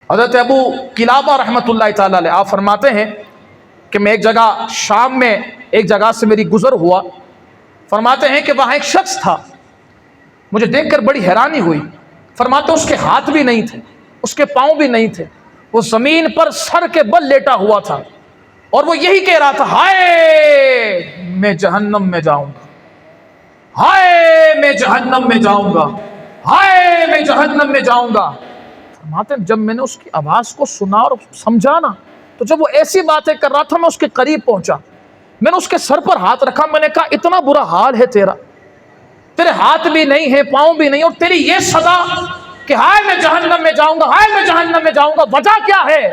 حضرت ابو قلابہ رحمۃ اللہ تعالی علیہ آپ فرماتے ہیں کہ میں ایک جگہ شام میں ایک جگہ سے میری گزر ہوا، فرماتے ہیں کہ وہاں ایک شخص تھا، مجھے دیکھ کر بڑی حیرانی ہوئی۔ فرماتے اس کے ہاتھ بھی نہیں تھے، اس کے پاؤں بھی نہیں تھے، وہ زمین پر سر کے بل لیٹا ہوا تھا اور وہ یہی کہہ رہا تھا، ہائے میں جہنم میں جاؤں گا، ہائے میں جہنم میں جاؤں گا، ہائے میں جہنم میں جاؤں گا۔ فرماتے ہیں جب میں نے اس کی آواز کو سنا اور سمجھا نا، تو جب وہ ایسی باتیں کر رہا تھا میں اس کے قریب پہنچا، میں نے اس کے سر پر ہاتھ رکھا، میں نے کہا اتنا برا حال ہے تیرا، تیرے ہاتھ بھی نہیں ہے، پاؤں بھی نہیں، اور تیری یہ صدا کہ ہائے میں جہنم میں جاؤں گا، ہائے میں جہنم میں جاؤں گا، وجہ کیا ہے؟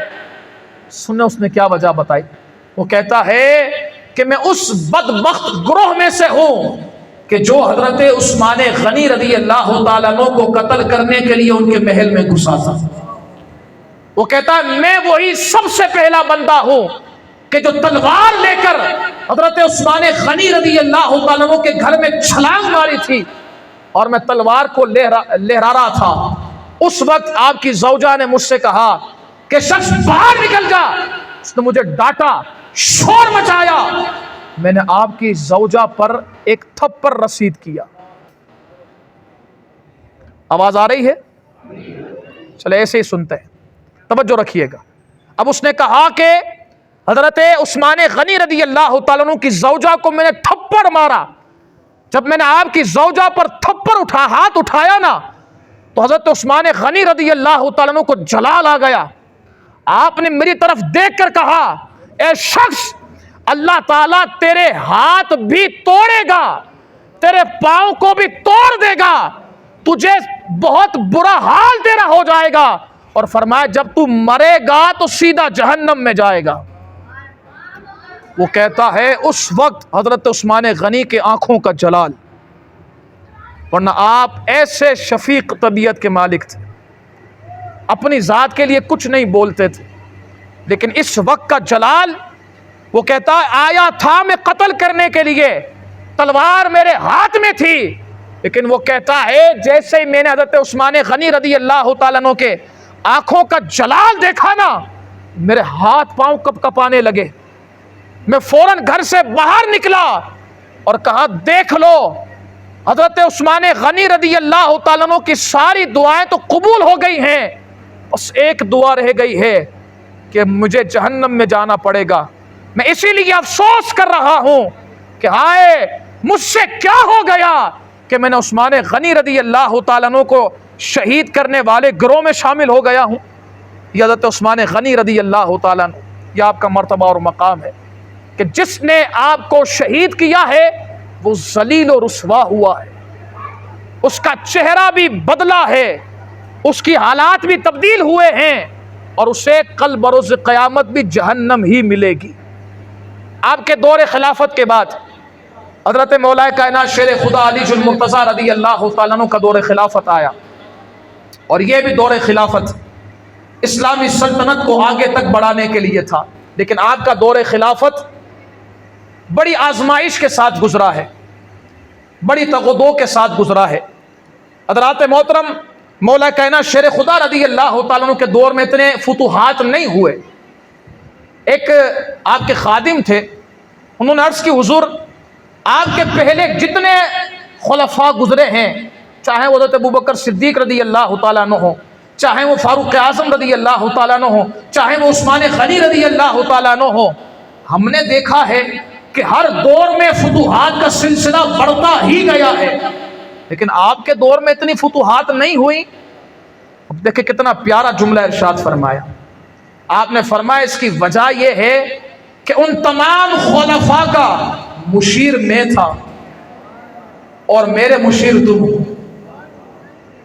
سنیں اس نے کیا وجہ بتائی۔ وہ کہتا ہے کہ میں اس بدبخت گروہ میں سے ہوں کہ جو حضرت عثمان غنی رضی اللہ تعالیٰ عنہ کو قتل کرنے کے لیے ان کے محل میں گھسا تھا۔ وہ کہتا ہے میں وہی سب سے پہلا بندہ ہوں کہ جو تلوار لے کر حضرت عثمان غنی رضی اللہ تعالیٰ عنہ کے گھر میں چھلانگ ماری تھی اور میں تلوار کو لہرا رہا تھا۔ اس وقت آپ کی زوجہ نے مجھ سے کہا کہ شخص باہر نکل جا، اس نے مجھے ڈانٹا، شور مچایا، میں نے آپ کی زوجہ پر ایک تھپڑ رسید کیا۔ آواز آ رہی ہے؟ چلے ایسے ہی سنتے ہیں، توجہ رکھیے گا۔ اب اس نے کہا کہ حضرت عثمان غنی رضی اللہ تعالیٰ عنہ کی زوجہ کو میں نے تھپڑ مارا، جب میں نے آپ کی زوجہ پر تھپڑ ہاتھ اٹھایا نا تو حضرت عثمان غنی رضی اللہ تعالیٰ عنہ کو جلال آ گیا۔ آپ نے میری طرف دیکھ کر کہا اے شخص، اللہ تعالیٰ تیرے ہاتھ بھی توڑے گا، تیرے پاؤں کو بھی توڑ دے گا، تجھے بہت برا حال تیرا ہو جائے گا، اور فرمایا جب تو مرے گا تو سیدھا جہنم میں جائے گا۔ وہ کہتا ہے اس وقت حضرت عثمان غنی کے آنکھوں کا جلال، ورنہ آپ ایسے شفیق طبیعت کے مالک تھے، اپنی ذات کے لیے کچھ نہیں بولتے تھے، لیکن اس وقت کا جلال، وہ کہتا ہے آیا تھا میں قتل کرنے کے لیے، تلوار میرے ہاتھ میں تھی، لیکن وہ کہتا ہے جیسے ہی میں نے حضرت عثمان غنی رضی اللہ تعالیٰ عنہ کے آنکھوں کا جلال دیکھا نا، میرے ہاتھ پاؤں کپ کپانے لگے، میں فوراً گھر سے باہر نکلا اور کہا دیکھ لو حضرت عثمان غنی رضی اللہ تعالیٰ عنہ کی ساری دعائیں تو قبول ہو گئی ہیں، بس ایک دعا رہ گئی ہے کہ مجھے جہنم میں جانا پڑے گا۔ میں اسی لیے افسوس کر رہا ہوں کہ ہائے مجھ سے کیا ہو گیا کہ میں نے عثمان غنی رضی اللہ تعالیٰ عنہ کو شہید کرنے والے گروہ میں شامل ہو گیا ہوں۔ یہ حضرت عثمان غنی رضی اللہ تعالیٰ عنہ، یہ آپ کا مرتبہ اور مقام ہے کہ جس نے آپ کو شہید کیا ہے وہ ذلیل و رسوا ہوا ہے، اس کا چہرہ بھی بدلا ہے، اس کی حالات بھی تبدیل ہوئے ہیں، اور اسے کل بروز قیامت بھی جہنم ہی ملے گی۔ آپ کے دور خلافت کے بعد حضرت مولا کائنات شیر خدا علی المرتضیٰ رضی اللہ تعالیٰ عنہ کا دور خلافت آیا، اور یہ بھی دور خلافت اسلامی سلطنت کو آگے تک بڑھانے کے لیے تھا، لیکن آپ کا دور خلافت بڑی آزمائش کے ساتھ گزرا ہے، بڑی تغدو کے ساتھ گزرا ہے۔ حضرات محترم مولا کائنات شیر خدا رضی اللہ تعالیٰ عنہ کے دور میں اتنے فتوحات نہیں ہوئے۔ ایک آپ کے خادم تھے، انہوں نے عرض کی حضور آپ کے پہلے جتنے خلفاء گزرے ہیں، چاہے وہ حضرت ابوبکر صدیق رضی اللہ تعالیٰ عنہ ہو، چاہے وہ فاروق اعظم رضی اللہ تعالیٰ عنہ ہو، چاہے وہ عثمان غنی رضی اللہ تعالیٰ عنہ ہو، ہم نے دیکھا ہے کہ ہر دور میں فتوحات کا سلسلہ بڑھتا ہی گیا ہے، لیکن آپ کے دور میں اتنی فتوحات نہیں ہوئی۔ اب دیکھیں کتنا پیارا جملہ ارشاد فرمایا، آپ نے فرمایا اس کی وجہ یہ ہے کہ ان تمام خلفاء کا مشیر میں تھا اور میرے مشیر تم ہو۔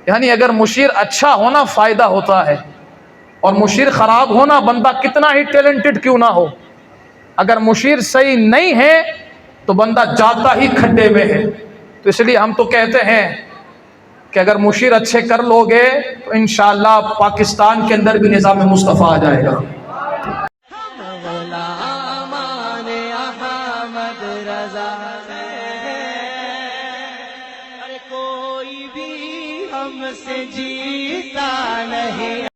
یعنی اگر مشیر اچھا ہونا فائدہ ہوتا ہے، اور مشیر خراب ہونا بندہ کتنا ہی ٹیلنٹڈ کیوں نہ ہو، اگر مشیر صحیح نہیں ہے تو بندہ جاتا ہی کھڈے میں ہے۔ تو اس لیے ہم تو کہتے ہیں کہ اگر مشیر اچھے کر لو گے تو انشاءاللہ پاکستان کے اندر بھی نظام مصطفیٰ آ جائے گا۔